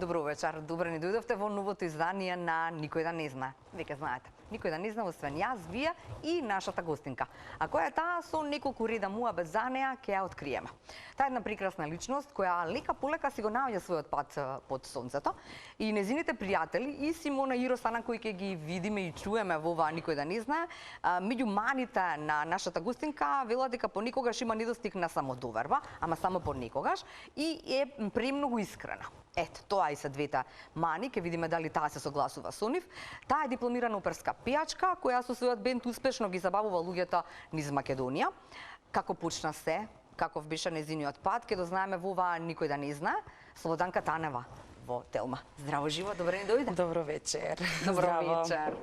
Добро вечер, добре ни дојдовте во новото издание на Никој да не знае. Веќе знаете, Никој да не знае освен јас, вие и нашата гостинка. А која е таа, со неколку реда муабет за неа ќе ја откриеме. Таа е една прекрасна личност која лека полека си го наоѓа својот пат под сонцето и незините пријатели и Симона и Росана кои ќе ги видиме и чуеме во оваа Никој да не знае, меѓу маните на нашата гостинка велат дека понекогаш има недостиг на самодоверба, ама само понекогаш и е премногу искрена. Ето, тоа и се двете мани, ќе видиме дали таа се согласува со нив. Таа е дипломирана оперска пејачка, која со својот бенд успешно ги забавува луѓето низ Македонија. Како почна се, каков беше незиниот пат, ќе дознаеме во оваа Никој да не знае. Слободанка Танева во Телма. Здраво живо, добре ни дојде. Добро вечер. Добро вечер.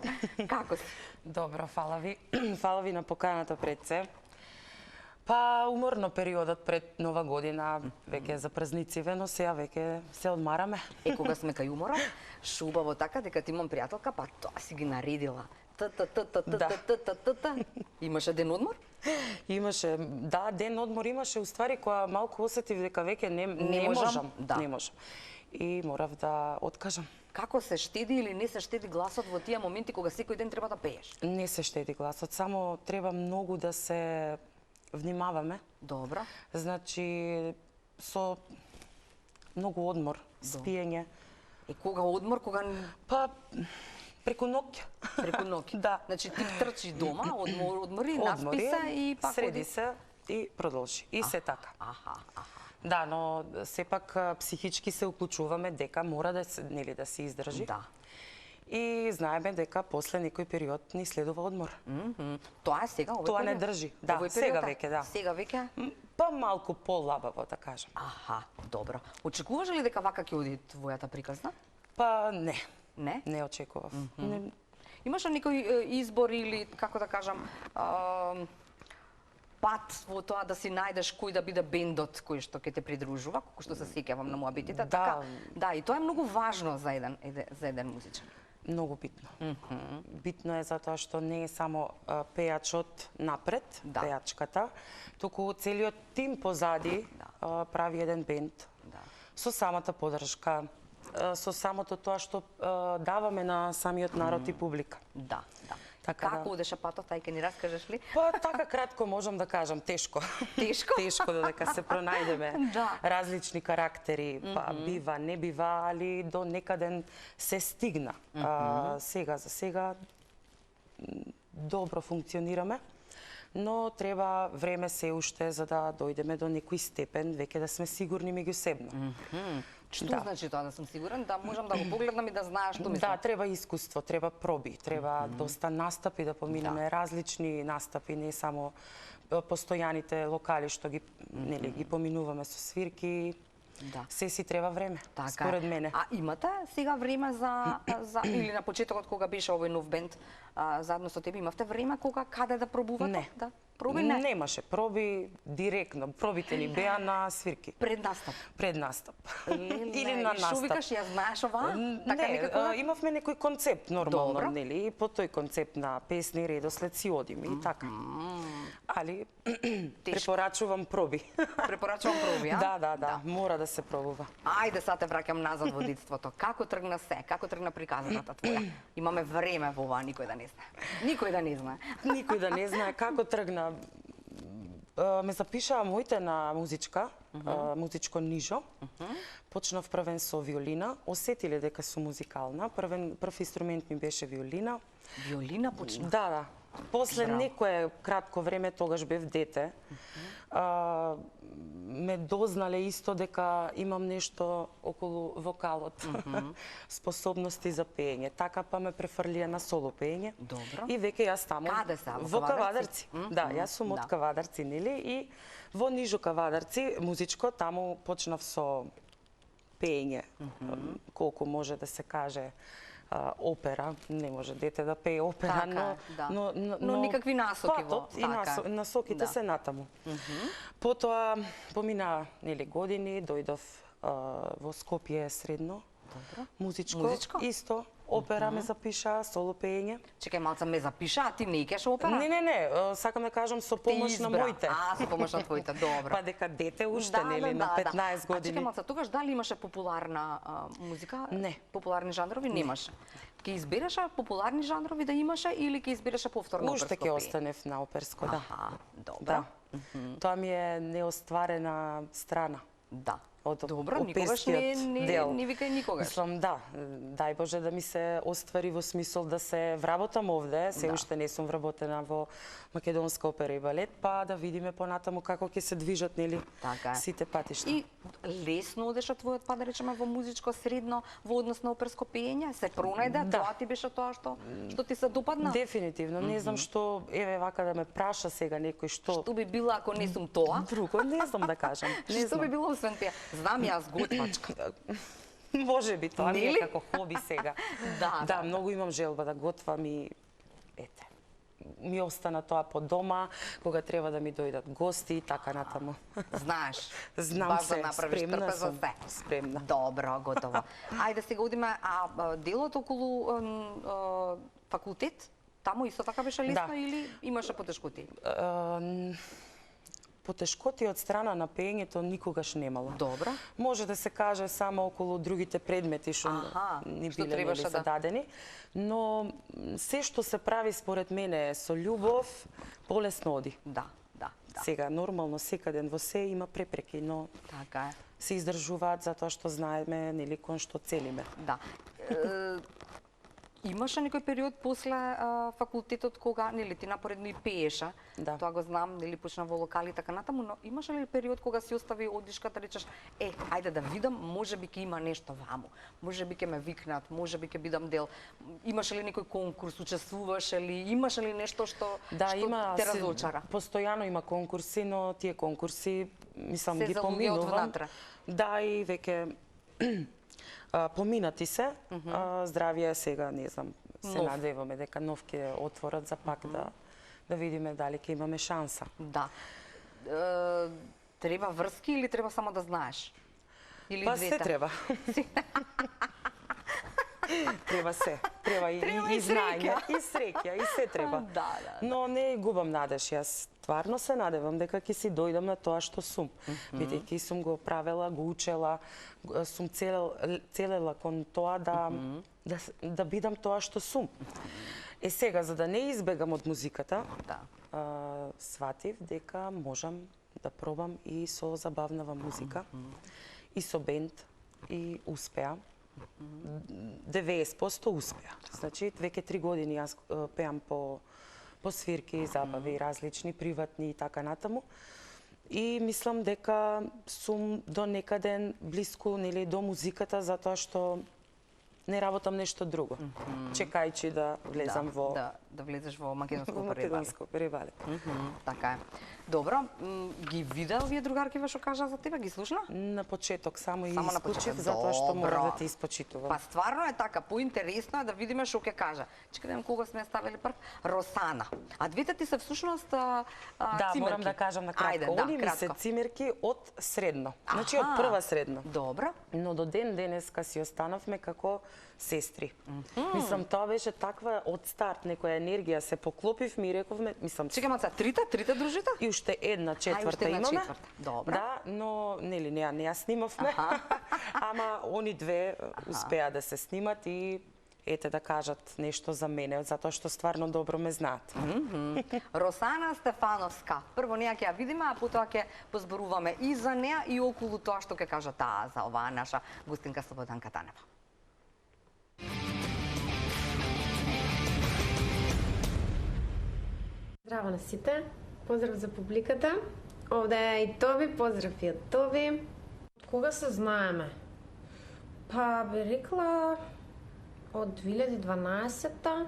Како си? Добро, фала ви. Фала ви на поканата пред се. Па уморно периодот пред Нова година, веќе за празнициве, но сега веќе се одмараме. Кога сме кај умора, шубаво така дека ти имам пријателка, па тоа си ги наредила. Имаше ден одмор? Имаше, да, ден одмор имаше, уствари која малку осетив дека веќе не можам. Не можам. И морав да откажам. Како се штеди или не се штеди гласот во тие моменти кога секој ден треба да пееш? Не се штеди гласот, само треба многу да се внимаваме. Добро. Значи, со многу одмор, спиење. И кога одмор, кога... Па, преку ноќ. Преку ноќ? Да. Значи, ти трчиш дома, одмори, наспи се и пак среди се и продолжи. И се така. Аха. Да, но сепак психички се уклучуваме дека мора да се издржи. Да. И знаеме дека после некој период ни следува одмор. Тоа е сега, овој Тоа не држи. Да, сега веќе, да. Сега веќе? Па малку полабаво, да кажам. Аха, добро. Очекуваш ли дека вака ќе оди твојата приказна? Па не. Не? Не очекував. Имаш ли некој избор или, како да кажам, пат во тоа да си најдеш кој да биде бендот кој што ќе те придружува, колку што се сеќавам на муабетите, така. Да, и тоа е многу важно за еден музичар. Многу битно. Битно е затоа што не е само пејачот напред, пејачката, туку целиот тим позади прави еден бенд со самата поддршка, со самото тоа што даваме на самиот народ и публика. Да. Како одеше патот, тај ке ни раскажеш ли? Па така кратко можам да кажам, тешко. Тешко? Тешко додека се пронајдеме различни карактери, па бива, не бива, али до некаден се стигна. Сега за сега добро функционираме, но треба време се уште за да дојдеме до некој степен, веќе да сме сигурни меѓусебно. Што значи тоа да сум сигурен? Да можам да го погледнам и да знаеш што мислам? Да, треба искуство, треба проби, треба доста настапи да поминеме, различни настапи, не само постојаните локали што ги поминуваме со свирки. Се си треба време, според мене. А имате сега време за или на почетокот кога беше овој нов бенд, заедно со тебе имавте време каде да пробувате? Не. Да проби не. Немаше проби директно. Пробите ни беа на свирки. Пред настап. Пред настап. Или на настап. Шо викаш, ја знаеш ова? Не, имавме некој концепт нормално, нели? И по тој концепт на песни редослед си одиме и така. Али препорачувам проби. Препорачувам проби, а? Да, мора да се пробува. Ајде сега те враќам назад во детството. Како тргна се? Како тргна приказната твоја? Имаме време во ова, никој да не знае. Никој да не знае. Никој да не знае како тргна. Ме запишаа моите на музичка, музичко нижо. Почнав првен со виолина. Осетиле дека сум музикална. Прв инструмент ми беше виолина. Виолина почна? Да. После некое кратко време, тогаш бев дете, ме дознале исто дека имам нешто околу вокалот, способности за пеење. Така па ме префрлија на соло пеење. Добро. И веќе јас таму... Каде са? Во Кавадарци. Да, јас сум од Кавадарци, нели? И во Нижо Кавадарци, музичко, таму почнав со пеење. Колку може да се каже опера, не може дете да пее опера, но никакви насоки во патот и насоките се натаму. Потоа помина години, дојдов во Скопје средно, музичко, исто, Опера ме запиша, соло пеење. Чекај малце, ме запиша, а ти не икаш опера? Не, сакам да кажам со помош на моите. Со помош на твоите, добро. Па дека дете уште, нели, на 15 години. А чекај малце, тогаш дали имаше популарна музика? Не. Популарни жанрови немаше. Ке избереше популарни жанрови да имаше или ке избереше повторно оперско пеење? Уште ќе останев на оперско, да. Аха, добро. Тоа ми е неостварена страна. Да. Од добро, никогаш не викај никогаш. Мислам, да, дај Боже да ми се оствари во смисол да се вработам овде, се уште не сум вработена во Македонска опера и балет, па да видиме понатаму како ќе се движат, нели, сите патишта. И лесно одеше твојот пат, да речеме, во музичко средно во однос на оперско пеење? Се пронајде, тоа ти беше тоа што ти се допадна? Дефинитивно, не знам што, еве вака да ме праша сега некој што би било ако не сум тоа? Друго, не знам да кажам. Што би било освен пеење? Знам јас готвачка. Може би тоа ми е како хоби сега. Да, многу имам желба да готвам и ете. Ми остана тоа по дома, кога треба да ми дојдат гости и така натаму. Знаеш? Знам баш се, да направиш трпе за се. Спремна. Добро, готово. Ајде сега одиме, делот околу факултет, таму исто така беше лесно или имаше потешкоти? Потешкоти од страна на пеењето никогаш немало. Добро. Може да се каже само околу другите предмети што ни биле зададени, но се што се прави според мене со љубов, полесно оди. Да. Сега нормално секаден во се има препреки, но така е. Се издржуваат затоа што знаеме нели кон што целиме. Да. Имаше некој период после факултетот кога нели ти напоредно и пееше. Тоа го знам, нели почна во локали така натаму, но имаше ли период кога си остави одишка да речеш, ајде да видам, можеби ќе има нешто ваму. Можеби ќе ме викнат, можеби ќе бидам дел. Имаше ли некој конкурс, учествуваше ли, имаше ли нешто што те разочара? Постојано има конкурси, но тие конкурси мислам ги поминувам. Да, и веќе поминати се, здравје сега, не знам, се надеваме дека нов ќе отворат за пак да видиме дали ќе имаме шанса. Да. Треба врски или треба само да знаеш? Или па двете? Се треба. Треба се. Треба и знаење, и среќа, и се треба. Но не губам надеж, јас стварно се надевам дека ќе си дојдам на тоа што сум. Бидејќи сум го правела, го учела, сум целела кон тоа да бидам тоа што сум. Сега, за да не избегам од музиката, сватив дека можам да пробам и со забавнава музика, и со бенд, и успеа. 90% успеа. Значи, веќе 3 години јас пеам по свирки, забави, различни, приватни и така натаму. И мислам дека сум до некаден блиску нели до музиката затоа што не работам нешто друго. Чекајќи да влезам во да влезеш во Македонско опера и балет. Така е. Добро, ги видел вие другаркиве што кажа за тебе, ги слушна? На почеток само и исклучив затоа што мора да те испочитувам. Па стварно е така, поинтересно е да видиме што ќе кажа. Чекајме кога сме ставили прв, Росана. А двете ти се всушност цимерки. Да, морам да кажам на кратко. Они ми се цимерки од средно. Значи од прва средно. Добро. Но до ден денеска си останавме како сестри. Мислам, тоа беше таква од старт некоја енергија, се поклопивме и рековме, мислам... Чекам, трите дружите? И уште една четврта имаме. Добро. Да, но нели не ја снимавме. Ама они две успеа да се снимат и ете да кажат нешто за мене, затоа што стварно добро ме знаат. Росана Стефановска. Прво неа ќе ја видиме, а потоа ќе позборуваме и за неа и околу тоа што ќе кажа таа за оваа наша гостинка Слободанка Танева. Здраво на сите, поздрав за публиката. Овде е и Тоби, поздрав и од Тоби. Кога се знаеме? Па би рекла од 2012-та,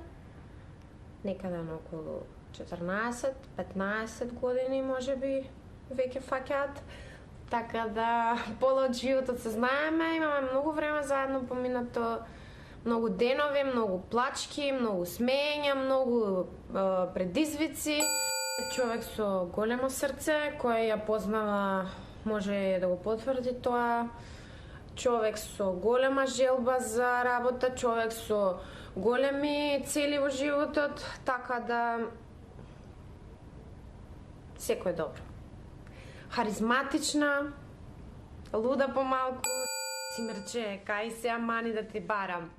некаде на околу 14-15 години можеби веќе фаќаат. Така да пола од животот се знаеме, имаме многу време заедно поминато, многу денови, многу плачки, многу смеења, многу предизвици. Човек со големо срце, кој ја познава, може да го потврди тоа. човек со голема желба за работа, човек со големи цели во животот, така да секој добро. Харизматична, луда помалку, Цимерче, кај се мани да ти барам.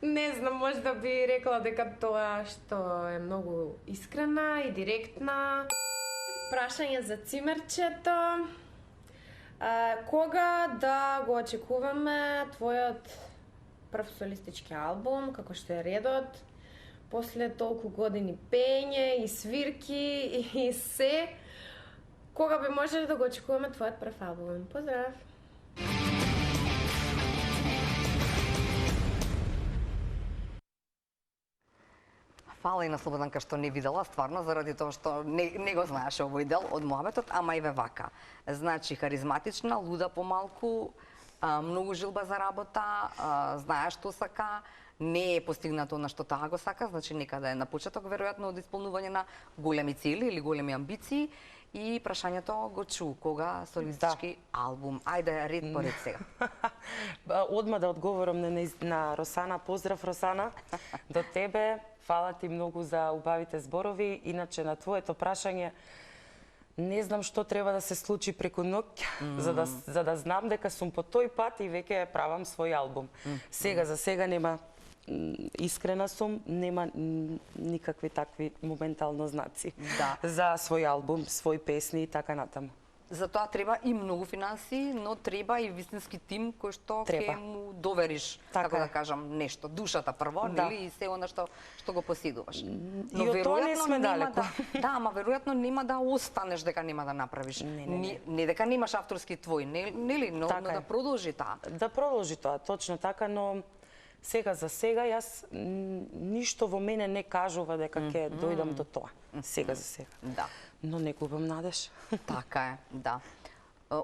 Не знам, можда би рекла дека тоа што е многу искрена и директна. Прашање за Цимерчето. Кога да го очекуваме твојот прв солистички албум, како што е редот, после толку години пење и свирки и се, кога би можеле да го очекуваме твојот прв албум? Поздрав! Фала и на Слободанка што не видела, стварно, заради тоа што не го знаеше овој дел од муабетот, ама и ве вака. Значи, харизматична, луда помалку, многу жилба за работа, знае што сака, не е постигнато на што таа го сака, значи некаде е на почеток, веројатно, од исполнување на големи цели или големи амбиции. И прашањето го чу, кога солистички албум? Ајде, ред по ред сега. Одма да одговорам на Росана. Поздрав, Росана, до тебе. Фала ти многу за убавите зборови. Иначе на твоето прашање, не знам што треба да се случи преку ноќ, за да знам дека сум по тој пат и веќе правам свој албум. Сега, за сега нема, искрена сум, нема никакви такви моментално знаци за свој албум, свој песни и така натаму. За тоа треба и многу финансии, но треба и вистински тим кој што ќе му довериш, како да кажам, нешто, душата прво, нели, и се она што го поседуваш. Но и од тоа не сме далеко. Да, ама веројатно нема да останеш дека нема да направиш. Не дека немаш авторски твој, нели, но да продолжи таа. Да продолжи тоа, точно така, но сега за сега јас ништо во мене не кажува дека ќе дојдам до тоа. Сега за сега. Да. Но не губам надеж. Така е, да.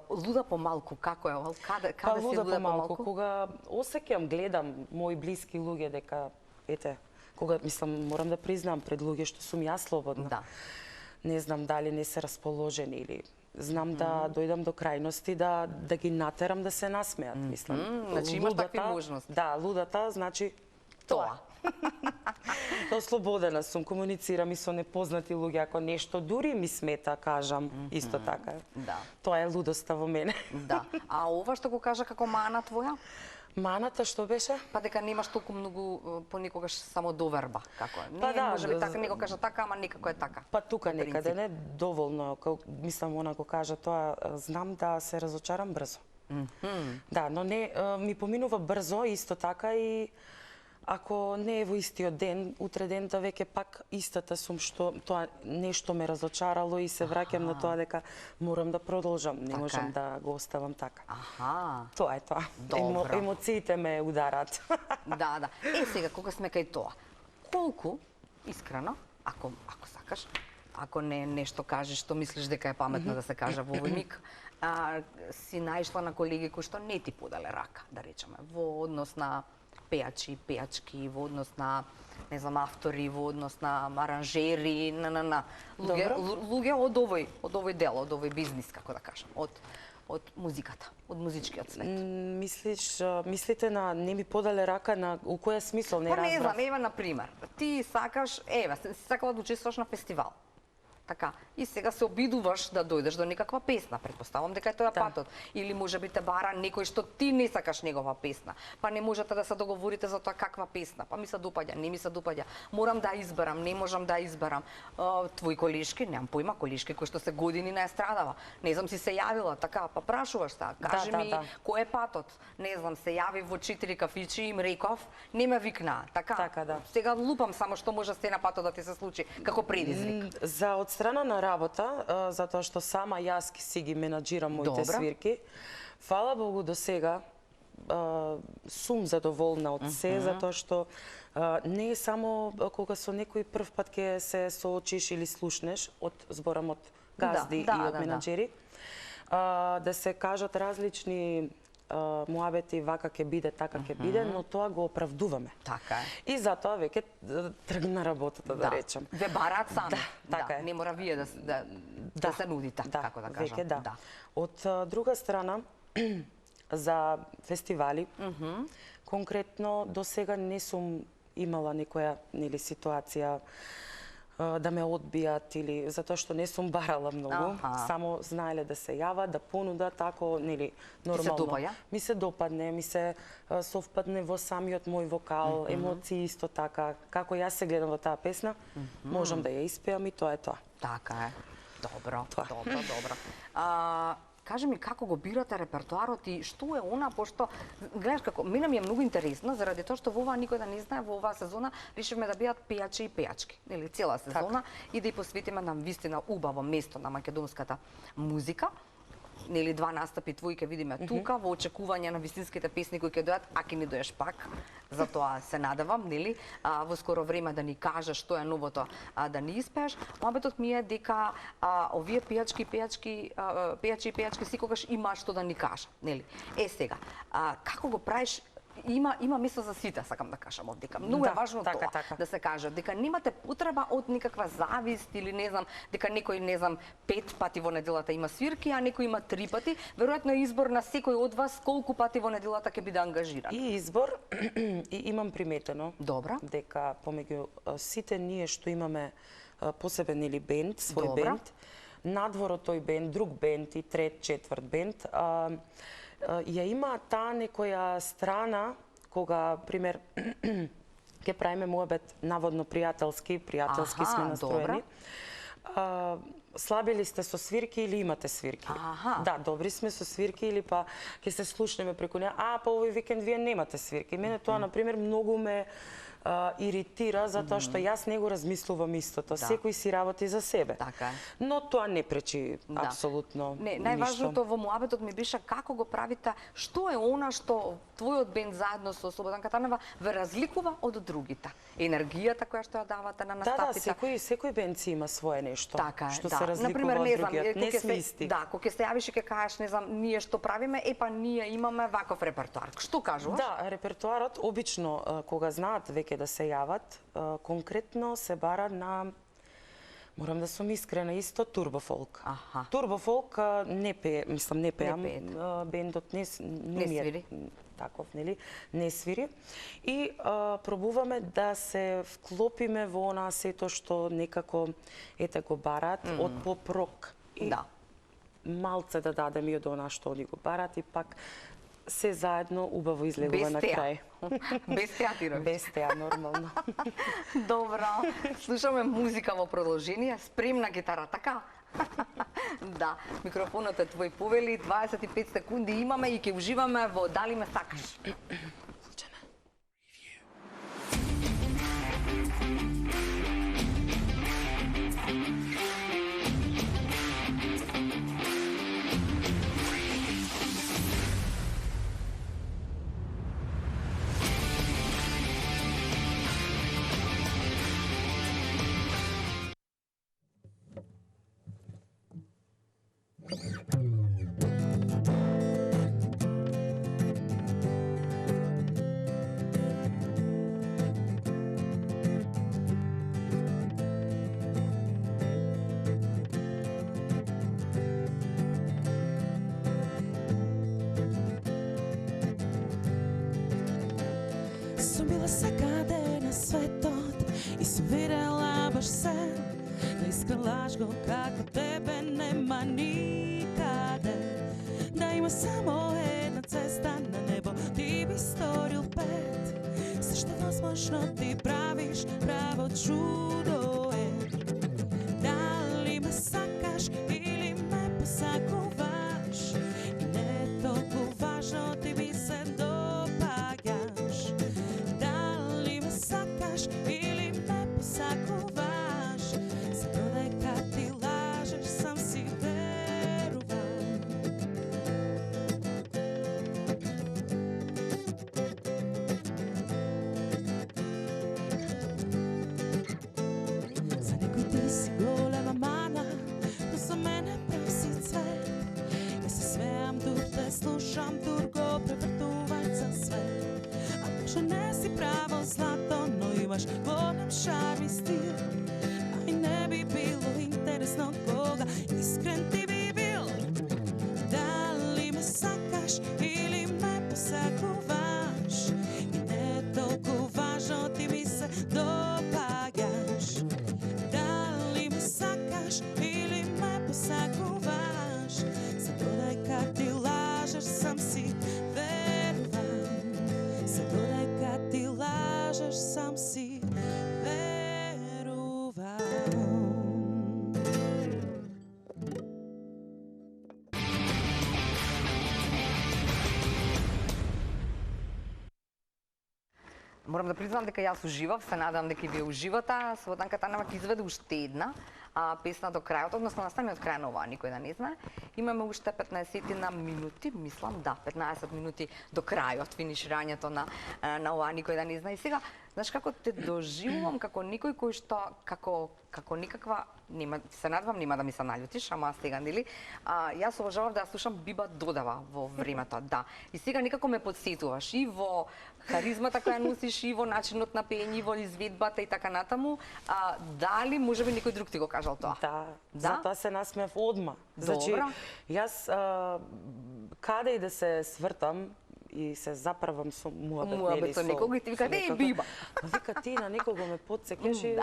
Луда помалку, како е? Каде се луда помалку? Кога осеќам, гледам мои блиски луѓе дека, ете, кога, мислам, морам да признам пред луѓе што сум јас слободна. Да. Не знам дали не се расположени или знам да дојдам до крајности да ги натерам да се насмеат, мислам. Значи имаш такви можности. Да, лудата значи тоа. Слободена сум, комуницирам и со непознати луѓе, ако нешто дури ми смета, кажам, исто така. Да. Тоа е лудоста во мене. Да. А ова што го кажа како мана твоја? Маната што беше? Па дека немаш толку многу понекогаш само доверба, како е. Па да, можеби така не го кажа така, ама некако е така. Па тука некаде не доволно, мислам она го кажа тоа, знам да се разочарам брзо. Да, но не ми поминува брзо исто така и ако не е во истиот ден, утре дента веќе пак истата сум што тоа нешто ме разочарало и се враќам на тоа дека морам да продолжам, не можам да го оставам така. Тоа е тоа. Емоциите ме ударат. Да. Сега кога сме кај тоа, колку искрено, ако сакаш, ако не нешто кажеш што мислиш дека е паметно да се каже во овој миг, си наишла на колеги кои што не ти подале рака, да речеме, во однос на пејачи, пејачки, во однос на, не знам, автори, во однос на аранжери, луѓе од овој дел, од овој бизнис, како да кажам, од музиката, од музичкиот свет. Мислите на не ми подале рака, на у која смисол не разбрав? Па не знам, ева на пример, ти сакаш, си сакала да учествуваш на фестивал. Така, и сега се обидуваш да дојдеш до некаква песна, претпоставам дека е тоа патот. Или можеби те бара некој што ти не сакаш негова песна, па не можете да се договорите за тоа каква песна, па ми се допаѓа, не ми се допаѓа, морам да изберам, не можам да изберам. Твој колешки, немам појма, колешки кој што се години на естрадава, не знам си се јавила, така, па прашуваш таа, кажи ми кој е патот, не знам, се јави во 4 кафичи, им реков, не ме викнаа, така, сега лупам само што може се на патот да ти се случи, како предизвик. За страна на работа, затоа што сама јас си ги менаџирам моите свирки, фала Богу до сега сум задоволна од се, затоа што не е само кога со некој прв пат ќе се соочиш или слушнеш, зборам од газди и од менаџери, да се кажат различни муабети, вака ќе биде, така ќе биде, но тоа го оправдуваме. Така е. И затоа веќе тргна работата, да речем. Ве бараат сами. Така е. Не мора вие да се нудите, како да кажам. Веќе да. Од друга страна, за фестивали. Конкретно до сега не сум имала некоја ситуација да ме одбијат или затоа што не сум барала многу, само знаеле да се јават, да понудат тако, нормално. Ми се допадне, ми се совпадне во самиот мој вокал, емоции исто така. Како јас се гледам во таа песна, можам да ја испеам и тоа е тоа. Така е. Добро. Кажи ми како го бирате репертоарот и што е она, пошто гледаш како мене ми е многу интересно заради тоа што во оваа никој да не знае, во оваа сезона решивме да бидат пејачи и пејачки, нели цела сезона и да ја посветиме на вистина убаво место на македонската музика. Нели два настапи твои ќе видиме тука во очекување на вистинските песни кои ќе дојдат, а ќе ни доеш пак. Затоа се надевам, нели, во скоро време да ни кажеш што е новото да ни испееш. Мобетот ми е дека овие пејачи и пејачки секогаш има што да ни кажа, нели. Сега, како го правиш? Има место за сите, сакам да кажам овдека. Многу е важно тоа да се каже, дека немате потреба од никаква завист или не знам, дека некој 5 пати во неделата има свирки, а некој има 3 пати. Веројатно е избор на секој од вас колку пати во неделата ќе биде ангажиран. И избор и имам приметено дека помеѓу сите ние што имаме посебен или бенд, свој бенд, надвор од тој бенд, друг бенд и трет, четврт бенд, ја има таа некоја страна кога, пример, ќе правиме муабет наводно пријателски сме настроени. Слаби ли сте со свирки или имате свирки? Да, добри сме со свирки или па ќе се слушнеме преку неа, па овој викенд вие немате свирки. Мене тоа, например, многу ме иритира затоа што јас не го размислувам истото. Секој си работи за себе. Но тоа не пречи апсолутно ништо. Најважното во муабетот ми беше како го правите, што е она што твојот бенд заедно со Слободанка Танева ве разликува од другите. Енергијата која што ја давате на настапите. Да, секој бенд си има свое нешто што се разликува од другиот. Не сме исти. Да, кога ќе се јавиш и ќе кажеш, не знам, ние што правиме, ние имаме ваков репертоар. Што кажуваш? Да, репертоарот обично кога знаат веќе да се јават, конкретно се бара на, морам да сум искрена, исто турбофолк. Турбофолк не пеам, бендот не свири. Таков, нели, не свири. И пробуваме да се вклопиме во она сето што некако го барат од поп-рок. Малце да дадем и од она што они го барат и пак се заедно убаво излегува на крај. Без театирот. Без теа, нормално. Добро. Слушаме музика во продолжение. Спремна гитара, така? Да, микрофонот е твој, повели, 25 секунди имаме и ќе уживаме во Дали ме сакаш. Сум била секаде на светот и сум видела баш се, да искрен лаж го како тебе нема никаде, да има само една цеста на небо, ти би сторил 5, се што возможно ти правиш, право чудо е. Дали ме сакаш или ме посакуваш, и не е толку важно, ти би се допаѓаш. Дали ме сакаш или ме посакуваш, се додека ти лажеш, сам си верувам. За некој ти си голема мана, но за мене прав си цвет. Не се смеам, дур те слушам, дур го превртувај за свет. А може не си право злато, но имаш голем шарм и стил. А и не би било интересно кога искрен ти би бил. Дали ме сакаш или посакуваш, се додека ти лажеш, сам си верувам. Се додека ти лажеш, сам си верувам. Морам да признам дека јас уживав, се надам дека и вие уживате. Слободанка Танева ќе изведе уште една песна до крајот, односно на самиот крај на оваа, никој да не знае. Имаме уште 15 минути, мислам, да, 15 минути до крајот, финиширањето на оваа, никој да не знае. И сега, знаеш како те доживувам како некој кој што како никаква се надвам нема да ми се наљутиш, ама сега нели јас обожавав да ја слушам Биба Додава во времето, да. И сега некако ме потсетуваш и во харизмата која носиш, и во начинот на пеење, и во изведбата и така натаму. Дали можеби некој друг ти го кажал тоа? Да, Да? затоа се насмев одма. Значи, Добро. јас каде и да се свртам и се заправам со муабет со некого и ти вика, "Еј, Биба!" Вика, ти на некого ме потсекеш и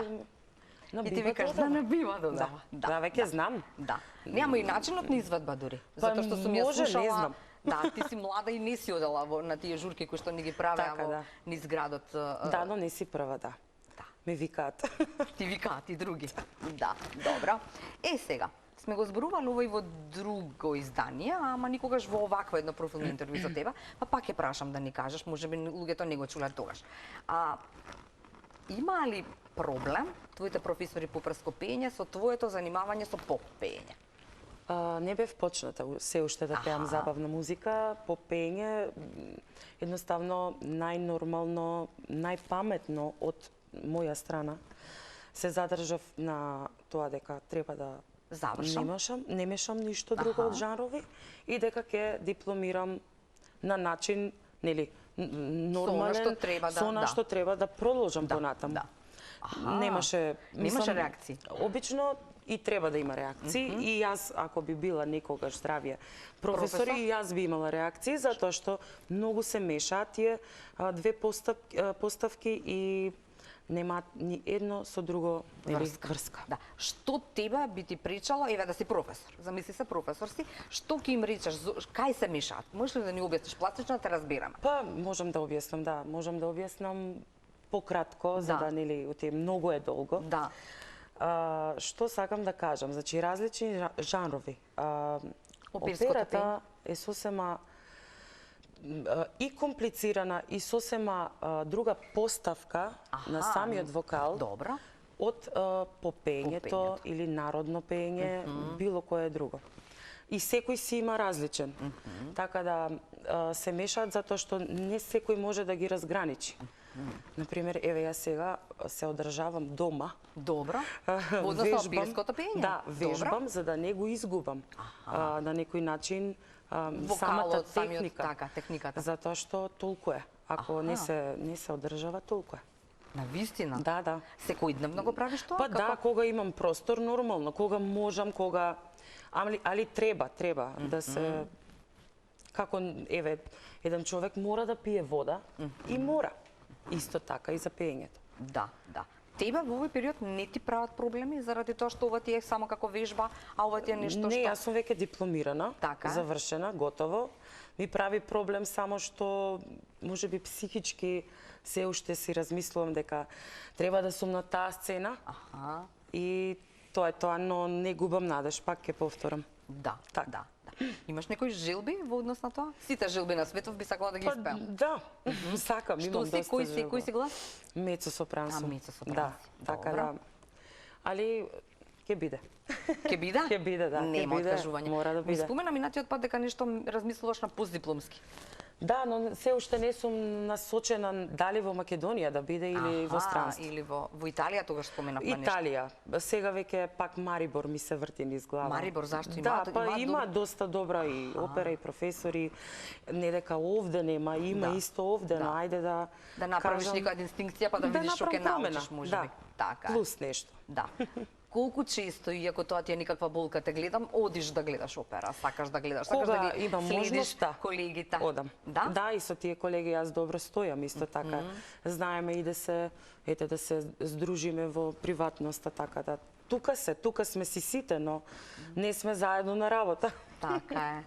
на И ти Биба викаш, Додава. на Биба Додава. Да, веќе знам. Да. Нема и начинот на изведба дури. Затоа што сум ја може, не слушала. знам. Да, ти си млада и не си одела на тие журки кои што ни ги правеа Така, во да. низ градот. Да, но не си прва, да. Да. Ме викаат. Ти викаат и други. Да, добро. Сега, сме го зборували ова и во друго издание, ама никогаш во овакво едно профилно интервју за тебе, па пак ќе прашам да ни кажеш, можеби луѓето не го чуле тогаш. Има ли проблем твоите професори по прескопење со твоето занимавање со поп пеење? Не бев почната се уште да пеам забавна музика, по пеење едноставно најнормално, најпаметно од моја страна се задржав на тоа дека треба да не мешам ништо друго од жанрови и дека ќе дипломирам на начин, нели, нормален, со она што треба да продолжам понатаму. Немаше реакции. Обично и треба да има реакции и јас ако би била некогаш здравје професор и јас би имала реакции затоа што многу се мешаат тие две поставки и немаат ни едно со друго врска. Да. Што тебе би ти пречало, еве да си професор, замисли се професор си, што ќе им речеш, кај се мешаат? Можеш ли да ни објасниш пластично да те разбираме? Па, можам да објаснам, да. Можам да објаснам пократко, за да нели, многу е долго. Да. Што сакам да кажам? Значи, различни жанрови. Оперското Операта е сосема и комплицирана и сосема друга поставка на самиот вокал. Добро. Од попењето или народно пеење, било кое друго. И секој си има различен. Така да се мешаат затоа што не секој може да ги разграничи. Например, еве јас сега се одржавам дома. Добро. Во однос на оперското пеење? Да, вежбам за да не го изгубам. На некој начин самата техника. Техниката. Затоа што толку е. Ако не се одржава, толку е. Навистина? Да, да. Секојдневно го правиш тоа? Па да, кога имам простор, нормално. Кога можам, кога... Али треба да се... Како, еве, еден човек мора да пие вода и мора. Исто така и за пеењето. Да, да. Тебе во овој период не ти прават проблеми заради тоа што ова ти е само како вежба, а ова ти е нешто што... Не, јас сум веќе дипломирана, завршена, готово. Ми прави проблем само што можеби психички се уште си размислувам дека треба да сум на таа сцена. И тоа е тоа, но не губам надеж, пак ќе повторам. Да, да. Имаш некои желби во однос на тоа? Сите желби на светот би сакала да ги испеам. Да, сакам, имам доста желби. Кој си глас? Мецо-сопран сум. Мецо-сопран. Да, така да. Али ќе биде. Ќе биде? Ќе биде, да. Нема откажување. Мора да биде. Ми спомена минатиот пат дека нешто размислуваш на постдипломски. Да, но се уште не сум насочена дали во Македонија да биде или во странство. Или во Италија тогаш спомена па нешто. Италија. Сега веќе пак Марибор ми се врти низ глава. Марибор зашто има? Да, па има доста добра и опера и професори. Не дека овде нема, има исто овде, но ајде да направиш некоја дистинкција па да видиш што ќе научиш можеби. Така. Плюс нешто. Да. Колку често, иако тоа ти е никаква болка, те гледам, одиш да гледаш опера, сакаш да гледаш, сакаш да ги следиш колегите? Одам. Да? Да, и со тие колеги јас добро стојам, исто така. Знаеме и да се здружиме во приватноста, така да тука сме си сите, но не сме заедно на работа. Така е.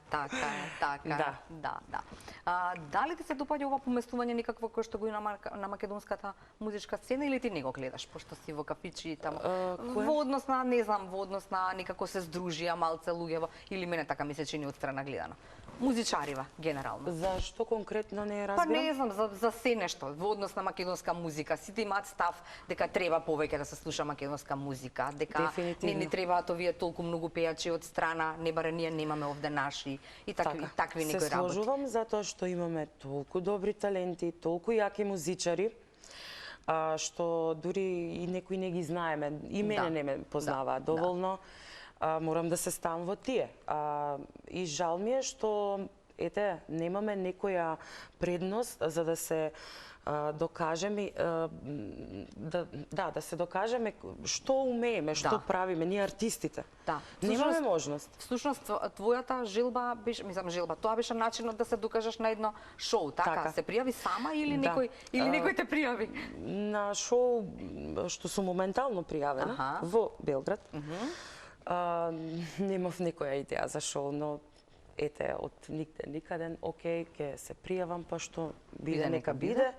Да. Да. Дали ти се допаѓа ова поместување никакво кој што го има на македонската музичка сцена или ти не го гледаш, пошто си во кафичи и таму? Во однос на, не знам, во однос на никако се здружија малце луѓево или мене така ми се чини од страна гледано. Музичарива, генерално. Зашто конкретно не Па разбирам? не знам, за се нешто, во однос на македонска музика. Сите имаат став дека треба повеќе да се слуша македонска музика, дека не ни требаат овие толку многу пејачи од страна, не баре ние немаме овде наши и такви некои се работи. сложувам затоа што имаме толку добри таленти, толку јаки музичари, што дури и некои не ги знаеме, и мене не ме познаваат доволно. Морам да се ставам во тие. И жал ми е што немаме некоја предност за да се докажеме да се докажеме што умееме, што правиме ние артистите. Да. Немаме можност. Всушност твојата жилба беше, тоа беше начинот да се докажеш на едно шоу, така? Се пријави сама или некој те пријави? На шоу што сум моментално пријавена во Белград. Немав некоја идеја за шоу, но од нигде никаден, окей, ќе се пријавам, па што биде нека биде.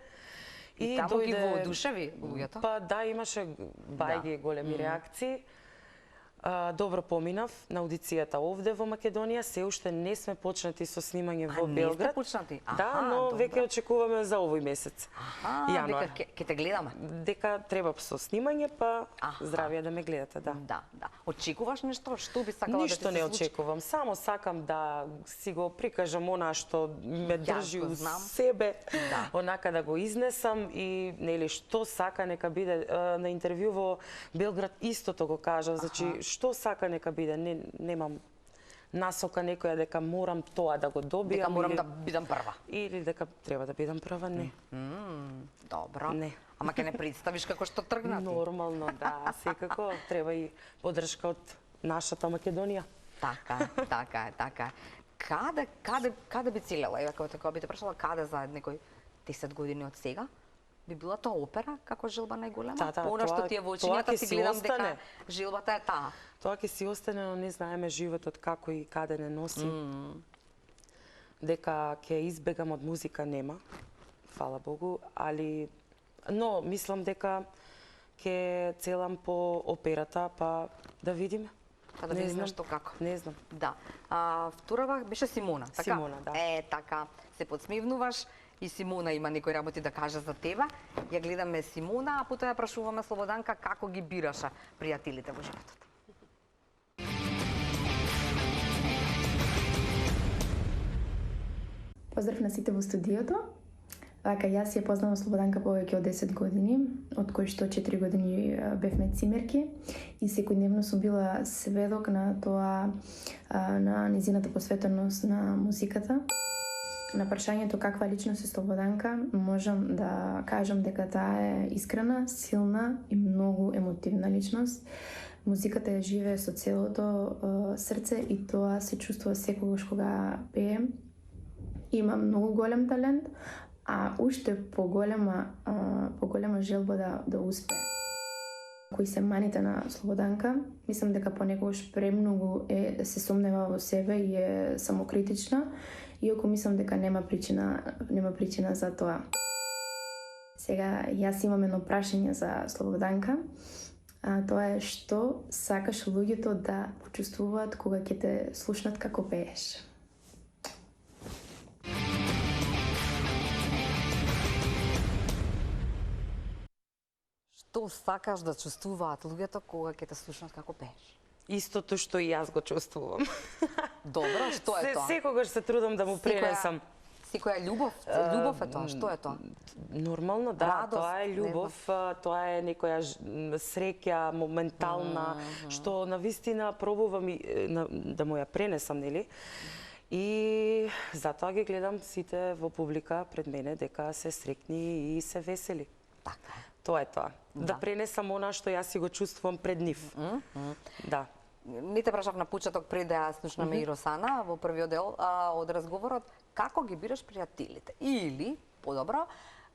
И таму ги воодушеви луѓето? Па да, имаше бајги големи реакции. Добро поминав на аудицијата овде во Македонија, се уште не сме почнати со снимање во Белград. Не сте почнати? Да, но веќе очекуваме за овој месец. Дека ќе те гледаме? Дека треба со снимање, па здравје да ме гледате, да. Да. Очекуваш нешто? Што би сакала да ти се случи? Ништо не очекувам, само сакам да си го прикажам она што ме држи у себе, онака да го изнесам и нели што сака нека биде. На интервју во Белград истото го кажав, значи што сака нека биде, немам насока некоја дека морам тоа да го добијам. Дека морам да бидам прва. Или дека треба да бидам прва, не. Добро. Не. Ама ќе не представиш како што тргнати? Нормално, да. Секако треба и подршка од нашата Македонија. Така е. Каде би целела? Ако би те прашала каде за некој 10 години од сега? Би била тоа опера како жилба најголема? Она што ти е во очињата си гледам дека жилбата е таа. Тоа ќе си остане, но не знаеме животот како и каде не носи. Дека ќе избегам од музика нема, фала Богу, но мислам дека ќе целам по операта, па да видиме. Па да видиме што како. Не знам. Да. Вторава беше Симона, така? Симона, да. Така. Се подсмивнуваш. И Симона има некои работи да каже за тебе. Ја гледаме Симона, а потоа ја прашуваме Слободанка како ги бираша пријателите во животот. Поздрав на сите во студиото. Јас ја познавам Слободанка повеќе од 10 години, од кои што 4 години бевме цимерки и секојдневно сум била сведок на тоа, на незината посветеност на музиката. На прашањето каква личност е Слободанка, можам да кажам дека таа е искрена, силна и многу емотивна личност. Музиката ја живее со целото срце и тоа се чувствува секогаш кога пее. Има многу голем талент, а уште поголема желба да успее. Кои се маните на Слободанка, мислам дека понекогаш премногу се сомнева во себе и е самокритична, иако мислам дека нема причина за тоа. Сега, јас имам едно прашање за Слободанка. Тоа е што сакаш луѓето да почувствуваат кога ќе те слушнат како пееш? Што сакаш да чувствуваат луѓето кога ќе те слушнат како пееш? Истото што и јас го чувствувам. Добро, што е тоа? Секогаш се трудам да му пренесам. Секоја љубов е тоа, што е тоа? Нормално, да, тоа е љубов, тоа е некоја среќа моментална, што навистина пробувам да му ја пренесам, нели? И затоа ги гледам сите во публика пред мене дека се среќни и се весели. Така е. Тоа е тоа. Да пренесам она што јас си го чувствувам пред нив. Да. Не те прашав на почеток пред да ја слушнаме и Росана во првиот дел од разговорот, како ги бираш пријателите? Или, подобро,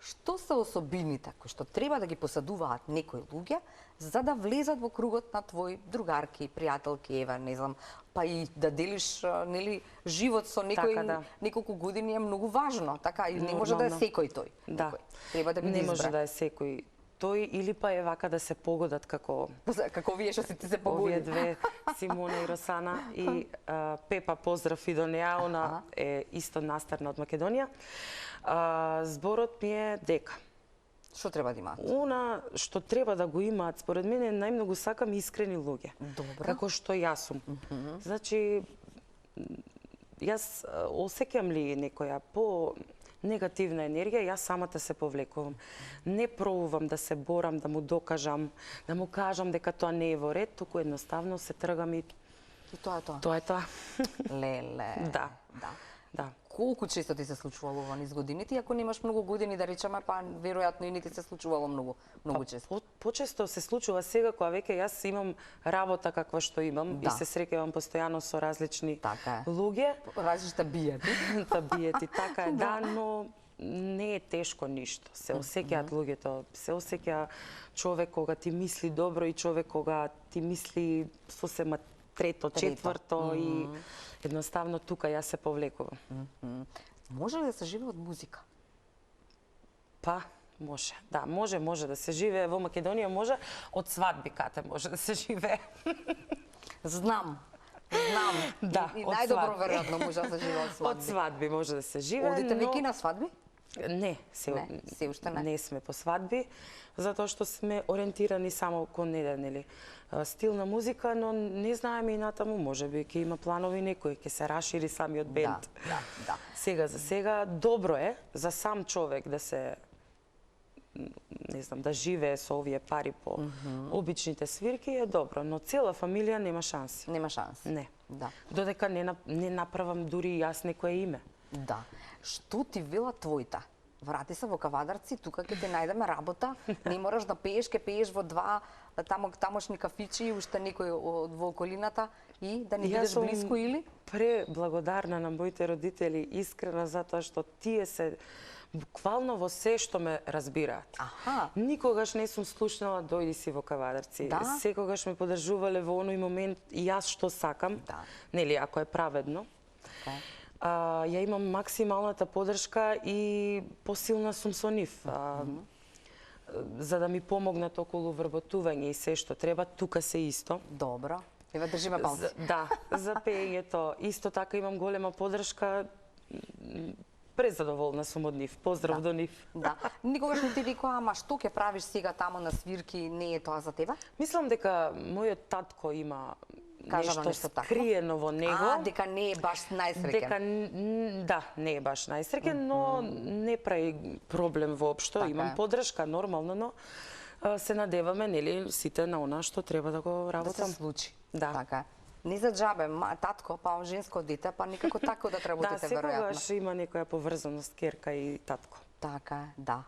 Што се особините кои што треба да ги посадуваат некои луѓе за да влезат во кругот на твои другарки, пријателки, ева, не знам, па и да делиш нели живот со некој неколку години е многу важно, така и не може да е секој тој. Да. Треба да биде избран. Не може да е секој тој или па е вака да се погодат како вие што си ти се погоди. Овие две, Симона и Росана и Пепа, поздрав и до неа, она е исто настарна од Македонија. Зборот ми е дека што треба да имаат? Она што треба да го имаат, според мене, најмногу сакам искрени луѓе. Добро. Како што јас сум. Значи, јас осеќам ли некоја по негативна енергија, јас самата се повлекувам. Не пробувам да се борам, да му докажам, да му кажам дека тоа не е во ред, туку едноставно се тргам и тоа е тоа. Тоа е тоа. Леле. Да. Да. Колку често ти се случувало ова низ годините? Ако немаш многу години, да речеме, па веројатно и не ти се случувало многу често. Почесто се случува сега кога веќе јас имам работа каква што имам и се среќавам постојано со различни луѓе. Различни табијати. Табијати, така е, да, но не е тешко ништо. Се осеќаат луѓето, се осеќа човек кога ти мисли добро и човек кога ти мисли сосема трето, четврто и едноставно тука јас се повлекувам. Може ли да се живее од музика? Па, може. Да, може да се живее во Македонија, може од свадби кате може да се живее. Знам. Да, и најдобро веројатно може да се живее од свадби. Од свадби може да се живее. Одите веќе на свадби? Не, се уште не сме по свадби, затоа што сме ориентирани само кон еден или стил на музика, но не знаеме и натаму, можеби ќе има планови некој, ќе се рашири самиот бенд. Да. Сега за сега добро е за сам човек да се не знам, да живее со овие пари по обичните свирки е добро, но цела фамилија нема шанси. Нема шанси. Не. Да. Додека не направам дури јас некое име. Да. Што ти вела твојта? Врати се во Кавадарци, тука ќе те најдеме работа, не мораш да пееш, ќе пееш во два тамошни кафичи, уште некој во околината и да не бидеш блиску или? Преблагодарна на моите родители, искрена затоа што тие се буквално во се што ме разбираат. Никогаш не сум слушнала дојди си во Кавадарци. Секогаш ме поддржувале во оној момент и јас што сакам, нели ако е праведно. Ја имам максималната поддршка и посилна сум со нив. За да ми помогнат околу вработување и се што треба, тука се исто. Добро. Еве држиме палци. Да, за пеењето. Исто така имам голема поддршка. Презадоволна сум од нив. Поздрав до нив. Да. Никогаш не ти викаа, ама што ќе правиш сега тамо на свирки, не е тоа за тебе? Мислам дека мојот татко има нешто скриено во него. Дека не е баш најсреќен. Да, не е баш најсреќен, но не прави проблем воопшто. Имам поддршка нормално, но се надеваме нели сите на она што треба да го работам. Да се случи. Да. Така. Не за џабе, татко, па женско дете, па никако тако да работите веројатно. Да, секогаш има некоја поврзаност керка и татко. Така, да.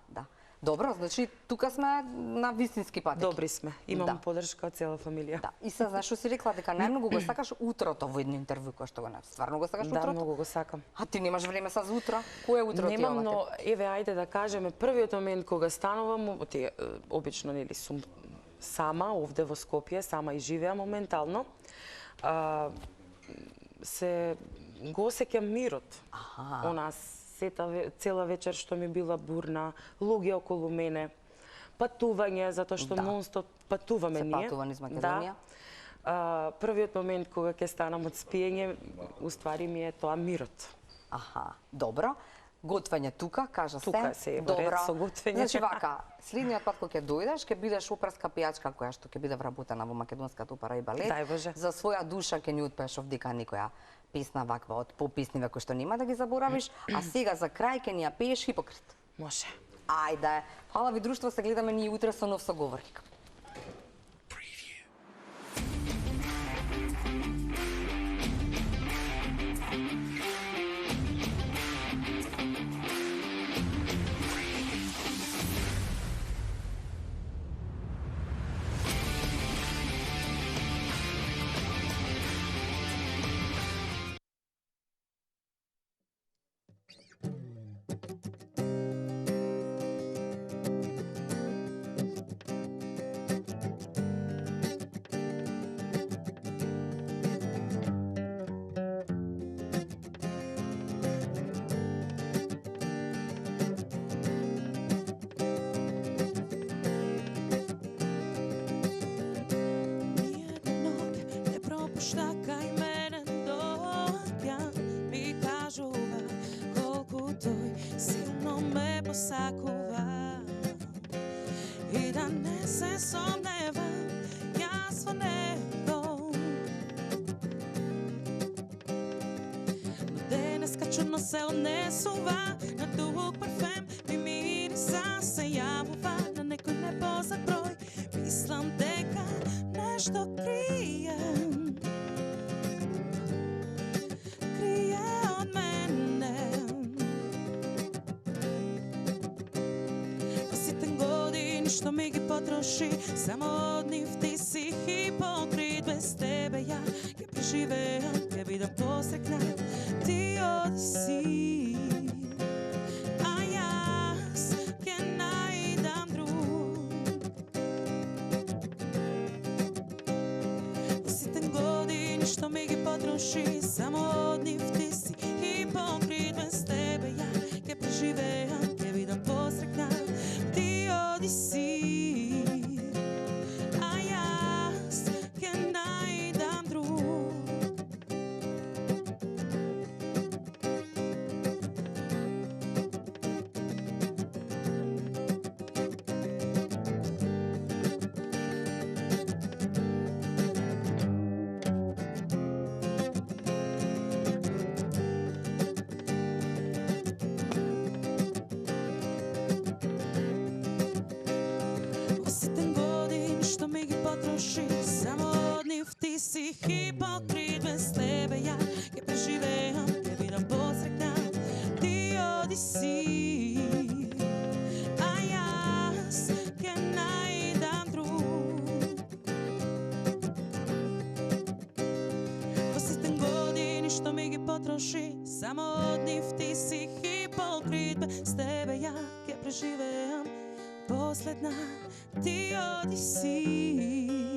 Добро, значи тука сме на вистински патеки. Добри сме. Имам поддршка од цела фамилија. Да. И се знаеш што си рекла дека најмногу го сакаш утрото во едно интервју кој што го не. Стварно го сакаш утрото? Да, многу го сакам. А ти немаш време за утро? Кој е утро ти? Немам, но еве ајде да кажеме првиот момент кога станувам, обично нели сум сама овде во Скопје, сама и живеам моментално. Се го осеќам мирот. Она цела вечер што ми била бурна, луѓе околу мене, патување, затоа што нон-стоп патуваме ние. Се патува низ Македонија. Првиот момент кога ќе станам од спиење, уствари ми е тоа мирот. Добро. Готвење тука, кажа се. Тука се е во ред со готвење. Значи вака, следниот пат кога ќе дојдеш, ќе бидеш оперска пејачка која што ќе биде вработена во Македонската опера и балет. Дај Боже. За своја душа ќе ни отпееш овдека некоја песна ваква од попесниве кои што нема да ги заборавиш, а сега за крај ќе ни ја пееш Хипокрит. Може. Ајде. Фала ви друштво, се гледаме ние утре со нов соговорник. сакувам и да не се сомневам јас во него. Но денеска чудно се однесува на дуг парфем, ми мириса се јавува на некој непознат број. Мислам дека нешто крие од мене. Во сите години што ми ги потроши, само од нив ти си хипокрит. Без тебе ја ќе преживеам, ќе бидам посрекна, ти оди си, а јас ќе најдам друг. Во сите години што ми ги потроши, само од нив ти си хипокрит. Без тебе ја ќе преживеам, ќе бидам посрекна, ти оди си, а јас ќе најдам друг. Во сите години што ми ги потроши, само од нив ти си хипокрит. Без тебе ја ќе преживеам, ќе бидам посрекна, ти оди си, а јас ќе најдам друг. Во сите години што ми ги потроши, само од нив ти си хипокрит. Без тебе ја ќе преживеам, последна, ти оди си.